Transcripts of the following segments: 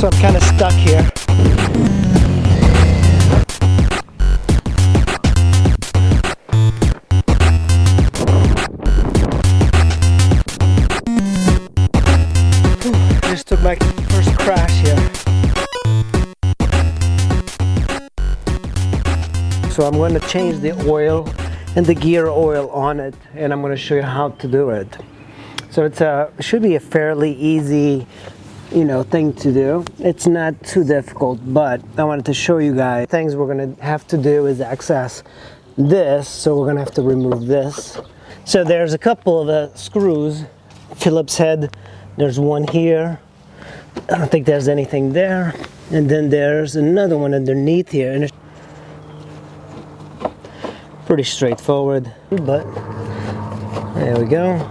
So I'm kind of stuck here. Just took my first crash here. So I'm going to change the oil and the gear oil on it, and I'm going to show you how to do it. So it should be a fairly easy, thing to do. It's not too difficult, but I wanted to show you guys things we're going to have to do is access this. So we're going to have to remove this. So there's a couple of screws, Phillips head. There's one here. I don't think there's anything there. And then there's another one underneath here. And it's pretty straightforward, but there we go.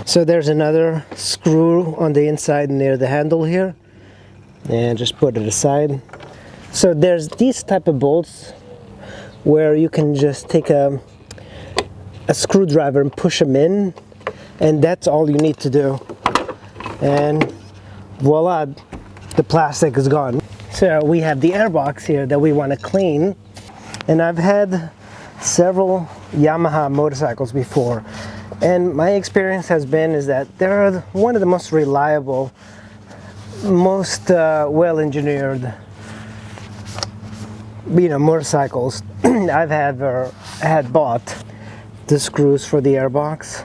So there's another screw on the inside near the handle here, and just put it aside. So there's these type of bolts where you can just take a screwdriver and push them in, and that's all you need to do, and voila, the plastic is gone. So we have the airbox here that we want to clean, and I've had several Yamaha motorcycles before, and my experience has been is that they're one of the most reliable, most well-engineered motorcycles I've had bought. The screws for the airbox.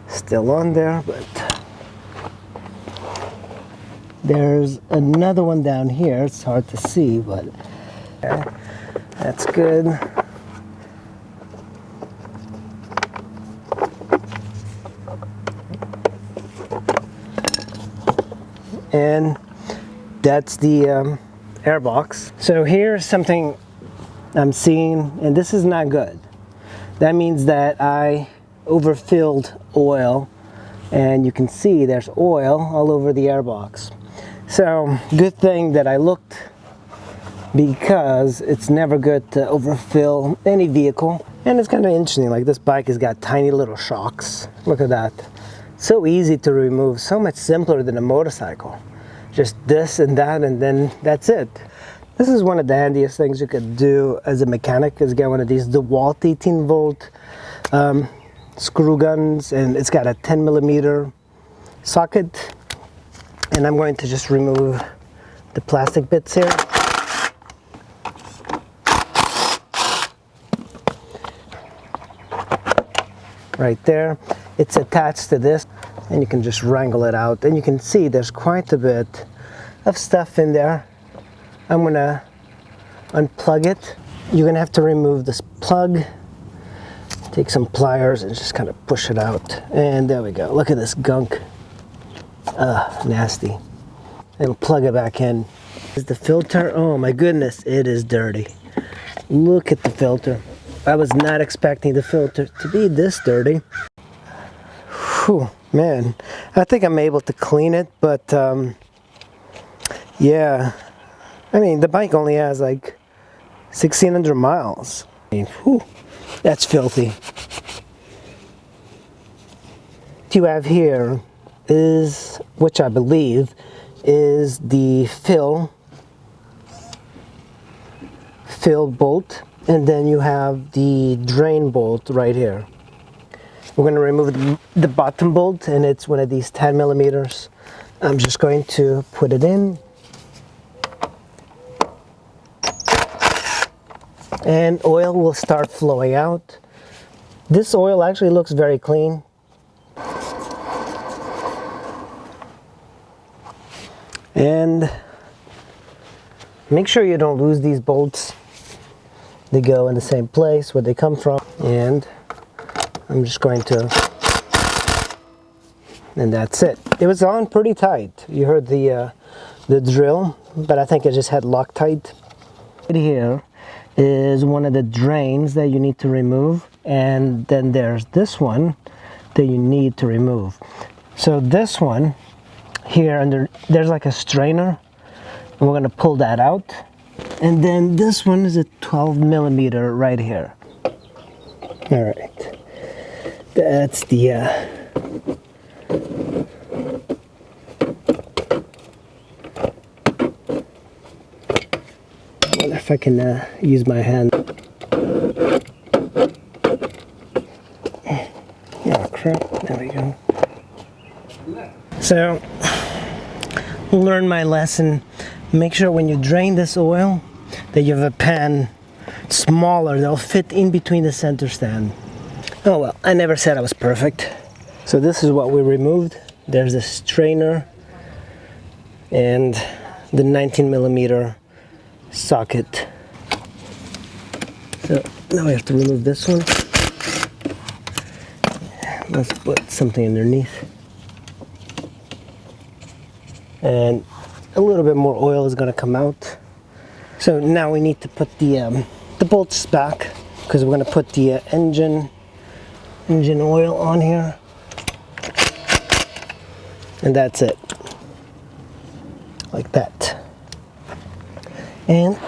Still on there, but there's another one down here. It's hard to see, but that's good. And that's the airbox. So here's something I'm seeing, and this is not good. That means that I overfilled oil, and you can see there's oil all over the airbox. So good thing that I looked, because it's never good to overfill any vehicle. And it's kind of interesting, like this bike has got tiny little shocks. Look at that. So easy to remove, so much simpler than a motorcycle. Just this and that, and then that's it. This is one of the handiest things you could do as a mechanic, is get one of these DeWalt 18 volt screw guns, and it's got a 10mm socket. And I'm going to just remove the plastic bits here. Right there. It's attached to this, and you can just wrangle it out, and you can see there's quite a bit of stuff in there. I'm going to unplug it. You're going to have to remove this plug. Take some pliers and just kind of push it out. And there we go. Look at this gunk. Nasty. And plug it back in. Is the filter? Oh my goodness, it is dirty. Look at the filter. I was not expecting the filter to be this dirty. Whew, man. I think I'm able to clean it, but yeah. I mean, the bike only has like 1,600 miles. I mean, whew, that's filthy. What you have here is, which I believe is the fill bolt, and then you have the drain bolt right here. We're going to remove the bottom bolt, and it's one of these 10mm. I'm just going to put it in, and oil will start flowing out. This oil actually looks very clean. And make sure you don't lose these bolts. They go in the same place where they come from. And I'm just going to, and that's it. It was on pretty tight. You heard the drill, but I think it just had Loctite. Right here is one of the drains that you need to remove, and then there's this one that you need to remove. So this one here under, there's like a strainer, and we're going to pull that out. And then this one is a 12mm right here. All right, that's the I wonder if I can use my hand. Oh crap, there we go. So, learn my lesson. Make sure when you drain this oil that you have a pan smaller that'll fit in between the center stand. Oh well, I never said I was perfect. So this is what we removed. There's the strainer and the 19mm socket. So now we have to remove this one. Let's put something underneath. And a little bit more oil is going to come out. So now we need to put the bolts back, because we're going to put the engine oil on here. And that's it. Like that. And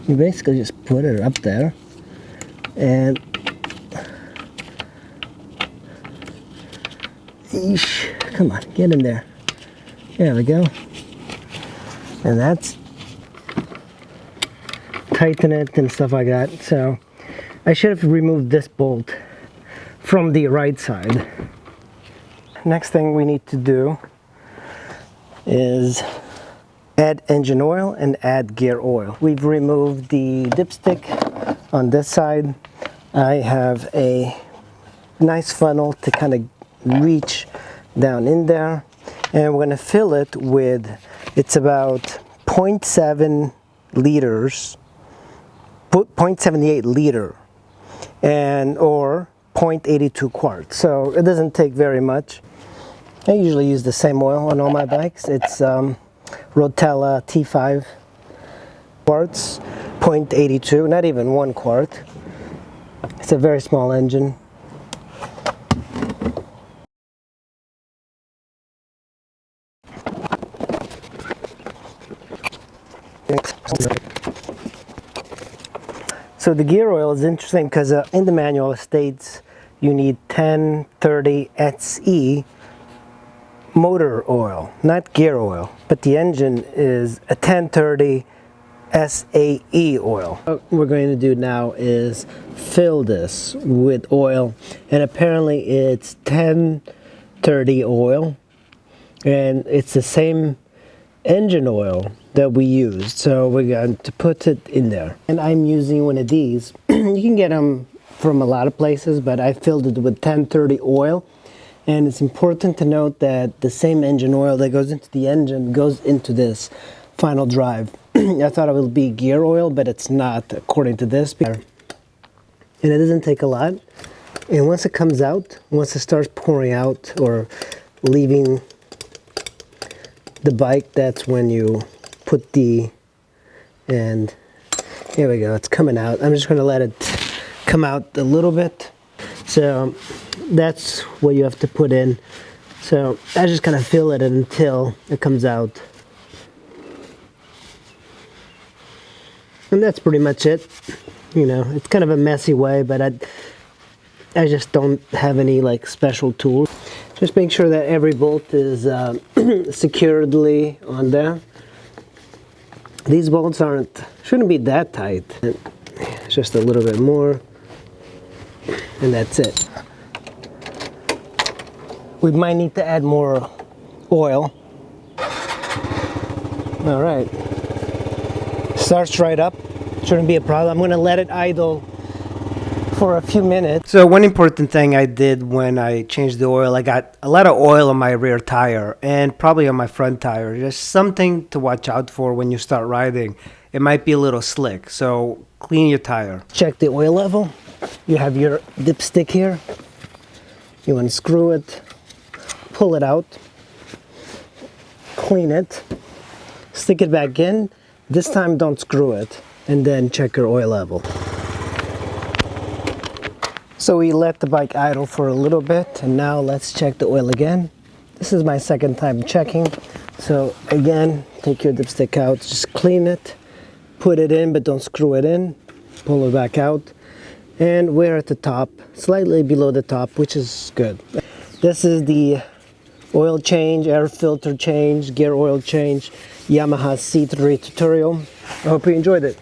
you basically just put it up there. And eesh, come on, get in there. There we go. And that's tighten it and stuff like that. So I should have removed this bolt from the right side. Next thing we need to do is add engine oil and add gear oil. We've removed the dipstick on this side. I have a nice funnel to kind of reach down in there, and we're going to fill it with, it's about 0.7 liters, 0.78 liter, and or 0.82 quarts. So it doesn't take very much. I usually use the same oil on all my bikes. It's Rotella T5 quarts, 0.82, not even 1 quart. It's a very small engine. So the gear oil is interesting because in the manual it states you need 1030 SE motor oil, not gear oil, but the engine is a 1030 SAE oil. What we're going to do now is fill this with oil, and apparently it's 1030 oil, and it's the same engine oil that we used, so we're going to put it in there. And I'm using one of these. You can get them from a lot of places, but I filled it with 1030 oil. And it's important to note that the same engine oil that goes into the engine goes into this final drive. I thought it would be gear oil, but it's not, according to this. And it doesn't take a lot. And once it comes out, once it starts pouring out or leaving the bike, that's when you put and here we go, it's coming out. I'm just going to let it come out a little bit. So that's what you have to put in. So I just kind of fill it until it comes out. And that's pretty much it. You know, it's kind of a messy way, but I just don't have any like special tools. Just make sure that every bolt is securedly on there. These bolts shouldn't be that tight. It's just a little bit more, and that's it. We might need to add more oil. All right. Starts right up. Shouldn't be a problem. I'm going to let it idle for a few minutes. So one important thing I did when I changed the oil, I got a lot of oil on my rear tire and probably on my front tire. Just something to watch out for when you start riding. It might be a little slick, so clean your tire. Check the oil level. You have your dipstick here. You unscrew it, pull it out, clean it, stick it back in. This time don't screw it, and then check your oil level. So we let the bike idle for a little bit, and now let's check the oil again. This is my second time checking. So again, take your dipstick out, just clean it, put it in, but don't screw it in, pull it back out, And we're at the top, slightly below the top, which is good. This is the oil change, air filter change, gear oil change, Yamaha C3 tutorial. I hope you enjoyed it.